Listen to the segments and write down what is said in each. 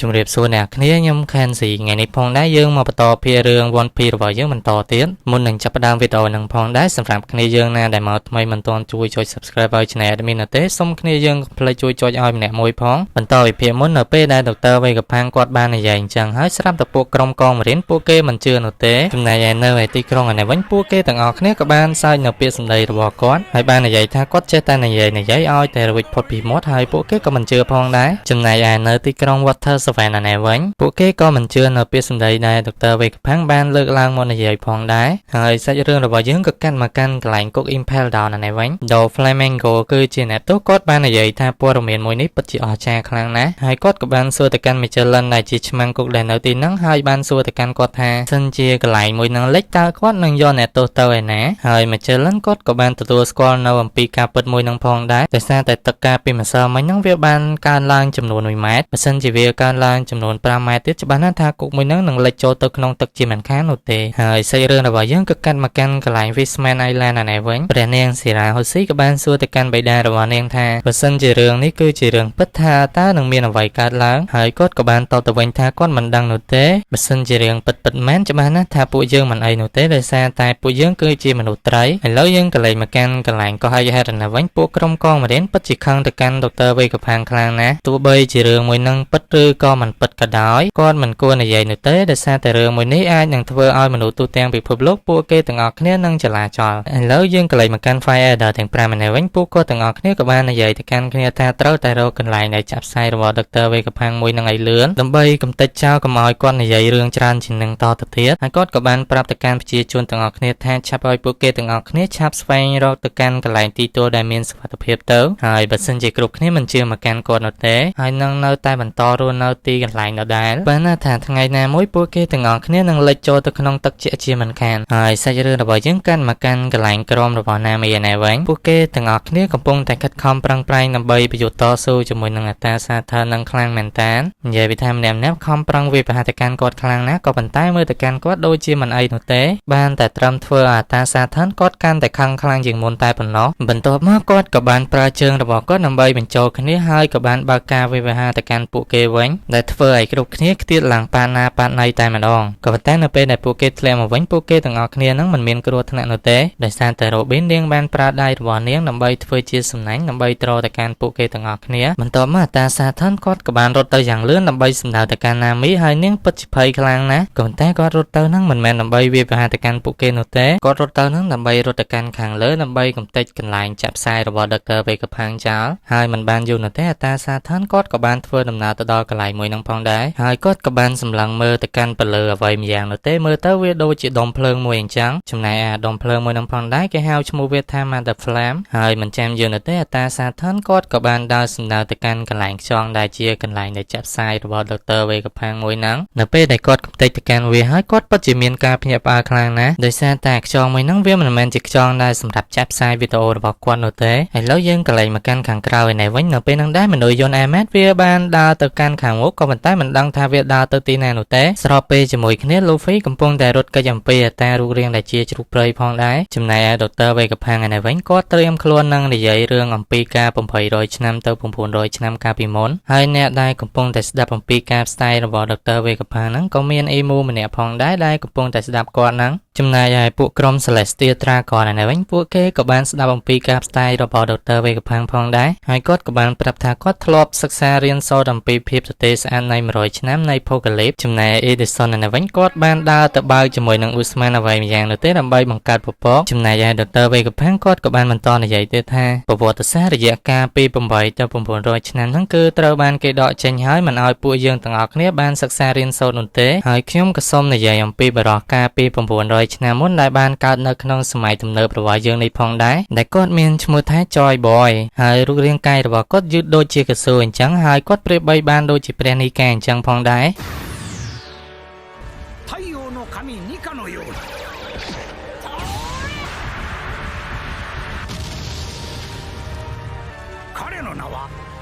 ជំរាបសួរអ្នកគ្នាខ្ញុំខែនស៊ីថ្ងៃនេះផងដែរយើងមកបន្តពីរឿង One Piece របស់យើងបន្តទៀតមុននឹងចាប់ផ្ដើមវីដេអូនឹងផងដែរសម្រាប់គ្នាយើងណាដែលមកថ្មីមិនទាន់ជួយចុច Subscribe ឲ្យ Channel Admin ទេសូមគ្នាយើងកុំភ្លេចជួយចុចឲ្យម្នាក់មួយផងបន្តវិភាគមុននៅពេលដែលដុកទ័រវេកផាំងគាត់បាននិយាយអញ្ចឹងហើយស្រាប់តែពួកក្រុមកងមរៀនពួកគេមិនជឿនោះទេចំណែកឯនៅឯទីក្រុងឯនេះវិញពួកគេទាំងអស់គ្នាក៏បានសើចនៅពាក្យសម្ដីរបស់គាត់ហើយបាននិយាយថាគាត់ចេះតែនិយាយឲ្យតែរួចផុតពីមាត់ហើយពួកគេក៏មិនជឿផងដែរចំណែកឯនៅទីក្រុង Water Savannah នេះវិញពួកគេក៏មិនជឿនៅពាក្យសម្ដីដែលដុកទ័រវេកផាំងបានលើកឡើងមកនិយាយផងដែរហើយសាច់រឿងរបស់យើងក៏កាន់មកកាន់កន្លែងគុក Impel Down នេះវិញ Do Flamengo គឺជាអ្នកទោសគាត់បាននិយាយថាព័ត៌មានមួយនេះពិតជាអស្ចារ្យខ្លាំងណាស់ហើយគាត់ក៏បានសួរទៅកាន់ Michelin ដែលជាឆ្មាំគុកដែលនៅទីហ្នឹងហើយបានសួរទៅកាន់គាត់ថាសិនជាកន្លែងមួយហ្នឹងលិចតើគាត់នឹងយកអ្នកទោសទៅឯណាហើយ Michelin គាត់ក៏បានទទួលស្គាល់នៅអំពីការពិតមួយហ្នឹងផងដែរដោយសារតែទឹកការពីម្សិលមិញហ្នឹងវាបានកើនឡើងចំនួន1ម៉ែត្របើសិនជាវាកើនឡើងចំនួន5ម៉ែត្រទៀតច្បាស់ណាស់ថាគុកមួយហ្នឹងនឹងលិចចូលទៅក្នុងទឹកជាមិនខាននោះទេហើយសាច់រឿងរបស់យើងក៏កាត់មកកាន់កន្លែង Fishman Island នេះវិញព្រះនាងស៊ីរ៉ាហូស៊ីក៏បានសួរទៅកាន់បិតារបស់នាងថាបើសិនជារឿងនេះគឺជារឿងពិតថាតើនឹងមានអ្វីកើតឡើងហើយគាត់ក៏បានតបទៅវិញថាគាត់មិនដឹងនោះទេបើសិនជារឿងពិតមែនច្បាស់ណាស់ថាពួកយើងមិនអីនោះទេដោយសារតែពួកយើងគឺជាមនុស្សត្រីឥឡូវយើងក៏លេងមកកាន់កន្លែងកោះឯកហេតុនេះវិញពួកក្រុមកងមរៀនពិតជាខឹងទៅកាន់ដុកទ័រវេកផាំងខ្លាំងណាស់ទោះបីជារឿងមួយនឹងពិតឬក៏មិនពិតក៏ដោយគាត់មិនគួរនិយាយនោះទេដោយសារតែរឿងមួយនេះអាចនឹងធ្វើឲ្យមនុស្សទូទាំងពិភពលោកពួកគេទាំងអស់គ្នានឹងចលាចលឥឡូវយើងក៏លេងមកកាន់ Fire Eater ទាំង5នេះវិញពួកគាត់ទាំងអស់គ្នាក៏បាននិយាយទៅកាន់គ្នាថាត្រូវតែរកកន្លែងដែលចាប់ផ្សាយរបស់ដុកទ័រវេកផាំងមួយនឹងឲ្យលឿនដើម្បីកំទេចចោលកុំឲ្យគាត់និយាយរឿងច្រើនជាងនឹងតទៅទៀតហើយគាត់ក៏បានប្រាប់ទៅកាន់ប្រជាជនទាំងអស់គ្នាថាឆាប់ឲ្យពួកគេទាំងអស់គ្នាឆាប់ស្វែងរកទៅកាន់កន្លែងទីទួលដែលមានសុវត្ថិភាពទៅហើយបើសិនជាគ្រប់គ្នាមិនជឿមកកាន់គាត់នោះទេហើយនឹងនៅតែបន្តរស់នៅទីកន្លែងដដែលបើណាថាថ្ងៃណាមួយពួកគេទាំងអស់គ្នានឹងលិចចូលទៅក្នុងទឹកជាជាមិនខានហើយសាច់រឿងរបស់យើងកាន់មកកាន់កន្លែងក្រមរបស់ណាមីណែវិញពួកគេទាំងអស់គ្នាកំពុងតែខិតខំប្រឹងប្រែងដើម្បីប្រយុទ្ធតស៊ូជាមួយនឹងអត្តាសាធារណៈខ្លាំងមែនតាននិយាយពីថាម្នាក់ខំប្រឹងវាប្រហារទៅកាន់គាត់ខ្លាំងណាស់ក៏ប៉ុន្តែមើលទៅកាន់គាត់ដូចជាមិនអីនោះទេបានតែត្រឹមធ្វើអត្តាសាធារណៈគាត់កាន់តែខឹងខ្លាំងជាងមុនតែប៉ុណ្ណោះបន្ទាប់មកគាត់ក៏បានប្រើជើងរបស់គាត់ដើម្បីបញ្ចូលគ្នាហើយក៏បានបើកការវិវហារទៅកាន់ពួកគេវិញដែលធ្វើឲ្យគ្រប់គ្នាខ្ទាតឡើងប៉ាណាប៉ាណៃតែម្ដងក៏ប៉ុន្តែនៅពេលដែលពួកគេធ្លាក់មកវិញពួកគេទាំងអស់គ្នានឹងមិនមានគ្រោះថ្នាក់នោះទេដោយសារតែ Robin នាងបានប្រើដៃរបស់នាងដើម្បីធ្វើជាសំណាញ់ដើម្បីទ្រទៅកាន់ពួកគេទាំងអស់គ្នាបន្ទាប់មកអត្តាសាធារណៈគាត់ក៏បានរត់ទៅយ៉ាងលឿនដើម្បីសម្ដៅទៅកាន់ណាមីហើយនាងពិតជាភ័យខ្លាំងណាស់ក៏ប៉ុន្តែគាត់រត់ទៅនឹងមិនមែនដើម្បីវាយប្រហារទៅកាន់ពួកគេនោះទេគាត់រត់ទៅនឹងដើម្បីរត់ទៅកាន់ខាងលើដើម្បីកំទេចកន្លែងចាក់ផ្សាយរបស់ Dr. Vega ផាំងចោលហើយមិនបានយូរនោះទេអត្តាសាធារណៈគាត់ក៏បានធ្វើដំណើរទៅដល់កន្លែងមួយនឹងផងដែរហើយគាត់ក៏បានសម្លឹងមើលទៅកាន់ពលឺអ្វីម្យ៉ាងនោះទេមើលទៅវាដូចជាដុំភ្លើងមួយអញ្ចឹងចំណែកដុំភ្លើងមួយនឹងផងដែរគេហៅឈ្មោះវាថា Mother Flame ហើយមិនចាំយូរនោះទេអត្តាសាធារណៈគាត់ក៏បានដើរសម្ដៅទៅកាន់កន្លែងខ្យងដែលជាកន្លែងដែលចាក់ផ្សាយរបស់ Dr. Vega ផាំងមួយហ្នឹងនៅពេលដែលគាត់កំទេចទៅកាន់វាហើយគាត់ពិតជាមានការភ្ញាក់ផ្អើលខ្លាំងណាស់ដោយសារតែខ្យងមួយហ្នឹងវាមិនមែនជាខ្យងដែលសម្រាប់ចាក់ផ្សាយវីដេអូរបស់គាត់នោះទេឥឡូវយើងក៏លេងមកកាន់ខាងក្រៅឯនេះវិញនៅពេលហ្នឹងដែរមនុស្សយន្ត Amet វាបានដើរទៅកាន់ខាងមុខក៏ប៉ុន្តែមិនដឹងថាវាដើរទៅទីណានោះទេស្របពេលជាមួយគ្នា Luffy កំពុងតែរត់គេចអំពីអត្តារូបរាងដែលជាជ្រូកព្រៃផងដែរចំណែកឯ Dr. Vega ផាំងឯនេះវិញគាត់ត្រៀមខ្លួននឹងនិយាយរឿងអំពីការ800ឆ្នាំទៅ900ឆ្នាំកាលពីមុនហើយអ្នកដែលកំពុងតែស្ដាប់អំពីការផ្សាយរបស់ Dr. Vega ផាំងហ្នឹងក៏មានអ៊ីមូម្នាក់ផងដែរដែលកំពុងតែស្ដាប់គាត់ហ្នឹងចំណែកឯពួកក្រុម Celestial Dragon ឯនេះវិញពួកគេក៏បានស្ដាប់អំពីការផ្សាយរបស់ Dr. Vega ផាំងផងដែរហើយគាត់ក៏បានប្រាប់ថាគាត់ធ្លាប់សិក្សារៀនសូត្រអំពីភាពទទេស្អាតនៃ100ឆ្នាំនៃ Apocalypse ចំណែក Edison ឯនេះវិញគាត់បានដើរទៅបើកជាមួយនឹង Usman អ្វីម្យ៉ាងនោះទេដើម្បីបង្កើតពពកចំណែកឯ Dr. Vega ផាំងគាត់ក៏បានបន្តនិយាយទៀតថាប្រវត្តិសាស្ត្ររយៈកាលពី8ទៅ900ឆ្នាំហ្នឹងគឺត្រូវបានគេដកចេញហើយមិនឲ្យពួកយើងទាំងអស់គ្នាបានសិក្សារៀនសូត្រនោះទេហើយខ្ញុំក៏សូមនិយាយអំពីបរិះកាលពី900ឆ្នាំមុនដែលបានកើតនៅក្នុងសម័យទំនើបរបស់យើងនេះផងដែរដែលគាត់មានឈ្មោះថា Joy Boy ហើយរូបរាងកាយរបស់គាត់យឺតដូចជាកស៊ូអញ្ចឹងហើយគាត់ប្រៀបបីបានដូចជាព្រះនីកាអញ្ចឹងផងដែរ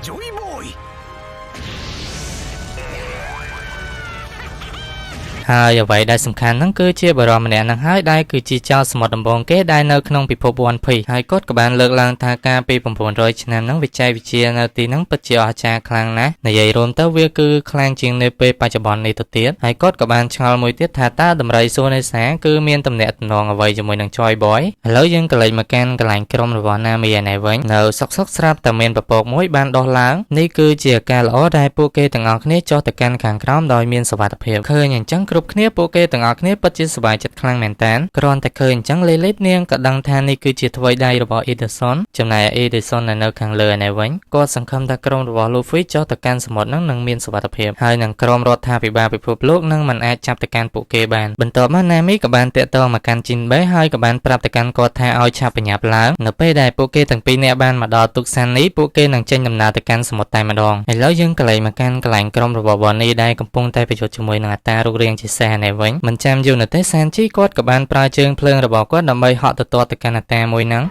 ジョイボーイហើយអ្វីដែលសំខាន់ហ្នឹងគឺជាបរិមម្នាក់ហ្នឹងហើយដែលគឺជាចៅសមុទ្រដំបងគេដែលនៅក្នុងពិភព One Piece ហើយគាត់ក៏បានលើកឡើងថាការពី900ឆ្នាំហ្នឹងវិច័យវិទ្យានៅទីហ្នឹងពិតជាអស្ចារ្យខ្លាំងណាស់និយាយរួមទៅវាគឺខ្លាំងជាងនៅពេលបច្ចុប្បន្ននេះទៅទៀតហើយគាត់ក៏បានឆ្ងល់មួយទៀតថាតើដំរីសួរនេសាគឺមានតំណែងតំណងអ្វីជាមួយនឹង Joy Boy ឥឡូវយើងក៏លេចមកកាន់កន្លែងក្រុមរបស់ Nami ឯនេះវិញនៅសុកស្រាប់តែមានពពកមួយបានដោះឡើងនេះគឺជាការល្អដែលពួកគេទាំងអស់គ្នាចុះទៅកាន់ខាងក្រោមដោយមានសុវត្ថិភាពឃើញអញ្ចឹងគ្រប់គ្នាពួកគេទាំងអស់គ្នាពិតជាសប្បាយចិត្តខ្លាំងមែនតើគ្រាន់តែឃើញអញ្ចឹងលេលេតនាងក៏ដឹងថានេះគឺជាថ្វីដៃរបស់ Edison ចំណែក Edison នៅខាងលើឯនេះវិញគាត់សង្ឃឹមថាក្រុមរបស់ Luffy ចុះទៅកាន់សមុទ្រនឹងមានសុវត្ថិភាពហើយនឹងក្រុមរដ្ឋាភិបាលពិភពលោកនឹងមិនអាចចាប់ទៅកាន់ពួកគេបានបន្ទាប់មក Nami ក៏បានតាក់ទងមកកាន់ Jinbe ហើយក៏បានប្រាប់ទៅកាន់គាត់ថាឲ្យឆាប់បញ្ញាប់ឡើងនៅពេលដែលពួកគេទាំងពីរនាក់បានមកដល់ទូកសាននេះពួកគេនឹងចេញដំណើរទៅកាន់សមុទ្រតែម្ដងឥឡូវយើងក៏លេចមកកាន់កន្លែងក្រុមរបស់ Bonnie ដែលកំពុងតែប្រយុទ្ធជាមួយនឹងអត្តារូបរាងជាសេះនេះវិញមិនចាំយូរនោះទេ Sanji គាត់ក៏បានប្រើជើងភ្លើងរបស់គាត់ដើម្បីហក់ទៅទាត់ទៅកាន់អត្តាមួយហ្នឹង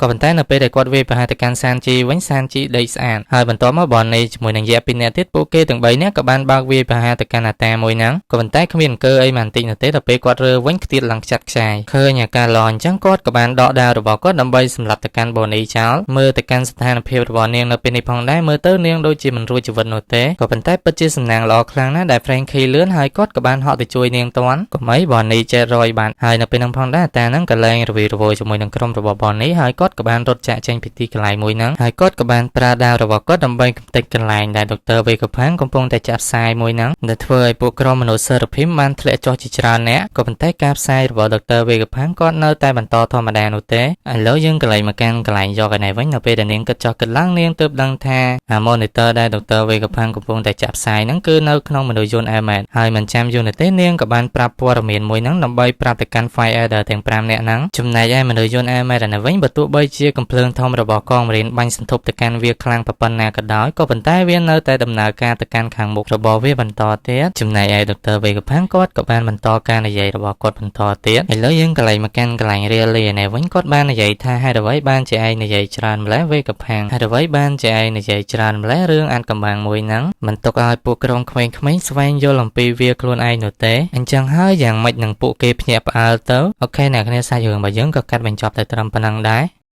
ក៏ប៉ុន្តែនៅពេលដែលគាត់វាយប្រហារទៅកាន់ Sanji វិញ Sanji ដេកស្អាតហើយបន្ទាប់មក Bonnie ជាមួយនឹងយៈពីរនាក់ទៀតពួកគេទាំង3នាក់ក៏បានបើកវាយប្រហារទៅកាន់អត្តាមួយហ្នឹងក៏ប៉ុន្តែគ្មានអង្គើអីបានតិចនោះទេដល់ពេលគាត់រើវិញខ្ទាតឡើងខ្ចាត់ខ្ចាយឃើញអាការល្អអញ្ចឹងគាត់ក៏បានដកដាវរបស់គាត់ដើម្បីសម្លាប់ទៅកាន់ Bonnie ចោលមើលទៅកាន់ស្ថានភាពរបស់នាងនៅពេលនេះផងដែរមើលទៅនាងដូចជាមិនរួចជីវិតនោះទេក៏ប៉ុន្តែពិតជាសំណាងល្អខ្លាំងណាស់ដែល Frankie លឿនហើយគាត់ក៏បានហក់ទៅជួយនាងតាន់កុំអី Bonnie ចេះរយបានហើយនៅពេលហ្នឹងផងដែរអត្តាហ្នឹងក៏លែងរវីរវល់ជាមួយនឹងក្រុមរបស់ Bonnie ហើយគាត់ក៏បានរត់ចាក់ចេញពីទីកន្លែងមួយហ្នឹងហើយគាត់ក៏បានប្រើដាវរបស់គាត់ដើម្បីកំទេចកន្លែងដែលដុកទ័រ Vegapunk កំពុងតែចាក់ផ្សាយមួយហ្នឹងដែលធ្វើឲ្យពួកក្រុមមនុស្សសេរីភិមបានធ្លាក់ចុះជាច្រើនអ្នកក៏ប៉ុន្តែការផ្សាយរបស់ដុកទ័រ Vegapunk គាត់នៅតែបន្តធម្មតានោះទេឥឡូវយើងក៏លេចមកកាន់កន្លែងយកឯនេះវិញនៅពេលដែលនាងគិតចុះគិតឡើងនាងទើបដឹងថាអា monitor ដែលដុកទ័រ Vegapunk កំពុងតែចាក់ផ្សាយហ្នឹងគឺនៅក្នុងមនុស្សយន្ត Elmet ហើយមិនចាំយូរនោះទេនាងក៏បានប្រាប់ព័ត៌មានមួយហ្នឹងដើម្បីប្រាប់ទៅកាន់ Fire Elder ទាំង5នាក់ហ្នឹងចំណែកឯមនុស្សយន្ត Elmet ឯនេះវិញបើទោះបីជាកំភ្លើងធំរបស់កងមរីនបាញ់សន្ធប់ទៅកាន់វាខ្លាំងប៉ុណ្ណាក៏ដោយក៏ប៉ុន្តែវានៅតែដំណើរការទៅកាន់ខាងមុខរបស់វាបន្តទៀតចំណែកឯដុកទ័រ Vegapunk គាត់ក៏បានបន្តការនិយាយរបស់គាត់បន្តទៀតឥឡូវយើងក៏លេចមកកាន់កន្លែង Really នេះវិញគាត់បាននិយាយថាហេតុអ្វីបានជាឯងនិយាយច្រើនម្ល៉េះ Vegapunk ហេតុអ្វីបានជាឯងនិយាយច្រើនម្ល៉េះរឿងអានកំបាំងមួយហ្នឹងមិនទុកឲ្យពួកក្រុមក្មេងៗស្វែងយល់អំពីវាខ្លួនឯងនោះទេអញ្ចឹងហើយយ៉ាងម៉េចនឹងពួកគេភ្ញាក់ផ្អើលទៅអូខេអ្នកគ្នាសាច់រឿងរបស់យើងក៏កាត់បញ្ចប់តែត្រឹមប៉ុណ្ណឹងដែរ